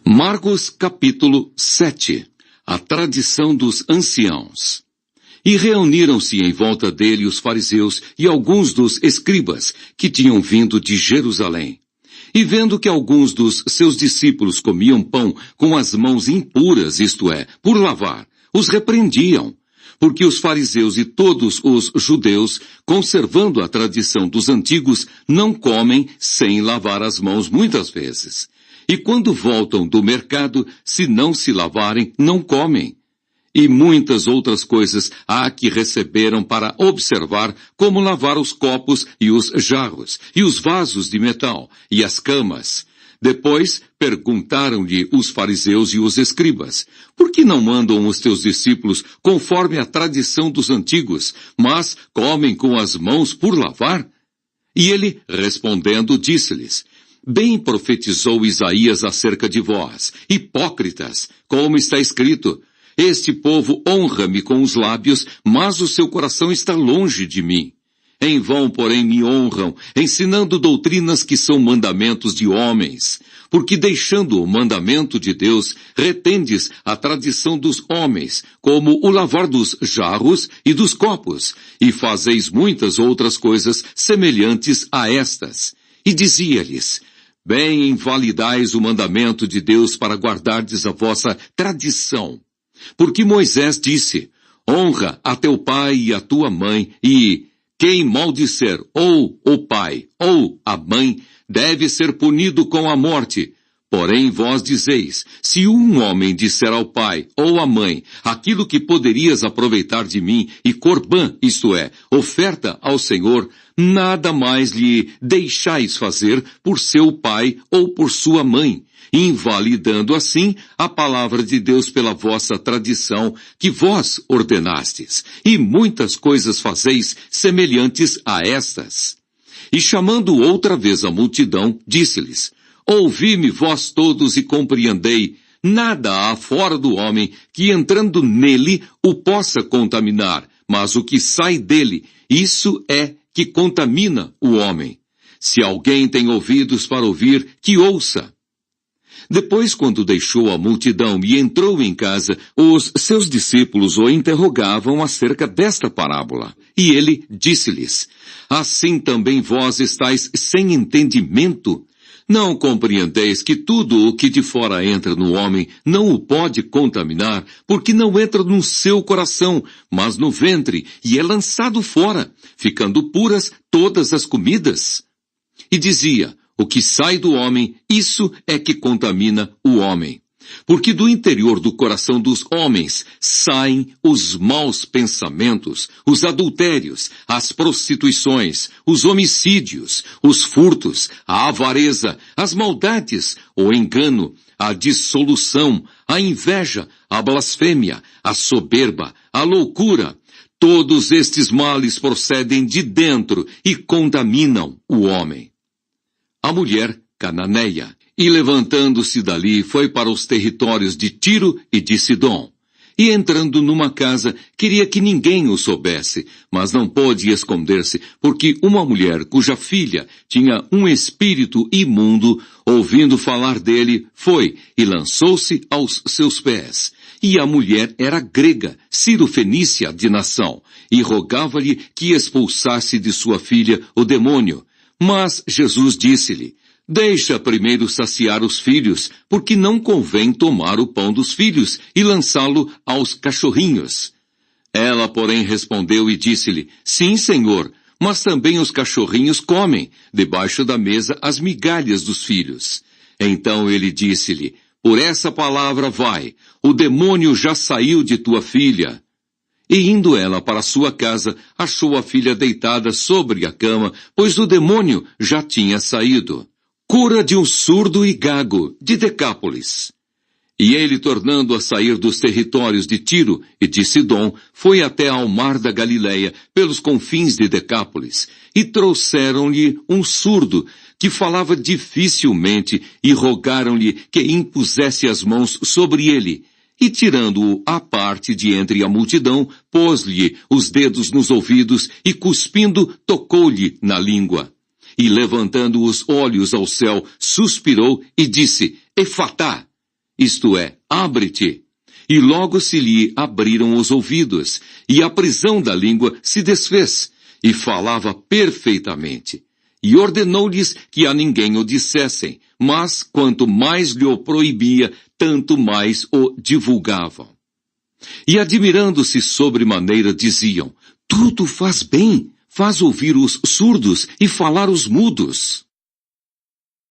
Marcos capítulo 7. A tradição dos anciãos. E reuniram-se em volta dele os fariseus e alguns dos escribas, que tinham vindo de Jerusalém. E vendo que alguns dos seus discípulos comiam pão com as mãos impuras, isto é, por lavar, os repreendiam. Porque os fariseus e todos os judeus, conservando a tradição dos antigos, não comem sem lavar as mãos muitas vezes. E quando voltam do mercado, se não se lavarem, não comem. E muitas outras coisas há que receberam para observar como lavar os copos e os jarros, e os vasos de metal, e as camas. Depois perguntaram-lhe os fariseus e os escribas: por que não mandam os teus discípulos conforme a tradição dos antigos, mas comem com as mãos por lavar? E ele, respondendo, disse-lhes: bem profetizou Isaías acerca de vós, hipócritas, como está escrito: este povo honra-me com os lábios, mas o seu coração está longe de mim. Em vão, porém, me honram, ensinando doutrinas que são mandamentos de homens. Porque deixando o mandamento de Deus, retendes a tradição dos homens, como o lavar dos jarros e dos copos, e fazeis muitas outras coisas semelhantes a estas. E dizia-lhes: bem invalidais o mandamento de Deus para guardardes a vossa tradição. Porque Moisés disse: honra a teu pai e a tua mãe, e quem maldisser ou o pai ou a mãe deve ser punido com a morte. Porém vós dizeis: se um homem disser ao pai ou à mãe aquilo que poderias aproveitar de mim, e corbã, isto é, oferta ao Senhor, nada mais lhe deixais fazer por seu pai ou por sua mãe, invalidando assim a palavra de Deus pela vossa tradição que vós ordenastes, e muitas coisas fazeis semelhantes a estas. E chamando outra vez a multidão, disse-lhes: ouvi-me vós todos e compreendei, nada há fora do homem que entrando nele o possa contaminar, mas o que sai dele, isso é que contamina o homem. Se alguém tem ouvidos para ouvir, que ouça. Depois, quando deixou a multidão e entrou em casa, os seus discípulos o interrogavam acerca desta parábola. E ele disse-lhes: assim também vós estáis sem entendimento? Não compreendeis que tudo o que de fora entra no homem não o pode contaminar, porque não entra no seu coração, mas no ventre, e é lançado fora, ficando puras todas as comidas? E dizia: o que sai do homem, isso é que contamina o homem. Porque do interior do coração dos homens saem os maus pensamentos, os adultérios, as prostituições, os homicídios, os furtos, a avareza, as maldades, o engano, a dissolução, a inveja, a blasfêmia, a soberba, a loucura. Todos estes males procedem de dentro e contaminam o homem. A mulher cananeia, e levantando-se dali, foi para os territórios de Tiro e de Sidom. E entrando numa casa, queria que ninguém o soubesse, mas não pôde esconder-se, porque uma mulher cuja filha tinha um espírito imundo, ouvindo falar dele, foi e lançou-se aos seus pés. E a mulher era grega, Ciro-fenícia de nação, e rogava-lhe que expulsasse de sua filha o demônio. Mas Jesus disse-lhe: deixa primeiro saciar os filhos, porque não convém tomar o pão dos filhos e lançá-lo aos cachorrinhos. Ela, porém, respondeu e disse-lhe: sim, Senhor, mas também os cachorrinhos comem, debaixo da mesa, as migalhas dos filhos. Então ele disse-lhe: por essa palavra vai, o demônio já saiu de tua filha. E indo ela para sua casa, achou a filha deitada sobre a cama, pois o demônio já tinha saído. Cura de um surdo e gago, de Decápolis. E ele, tornando a sair dos territórios de Tiro e de Sidom, foi até ao mar da Galileia, pelos confins de Decápolis, e trouxeram-lhe um surdo, que falava dificilmente, e rogaram-lhe que impusesse as mãos sobre ele. E tirando-o à parte de entre a multidão, pôs-lhe os dedos nos ouvidos e, cuspindo, tocou-lhe na língua. E levantando os olhos ao céu, suspirou e disse: Efatá! isto é, abre-te. E logo se lhe abriram os ouvidos, e a prisão da língua se desfez, e falava perfeitamente. E ordenou-lhes que a ninguém o dissessem, mas quanto mais lhe o proibia, tanto mais o divulgavam. E admirando-se sobremaneira diziam, tudo faz bem, faz ouvir os surdos e falar os mudos.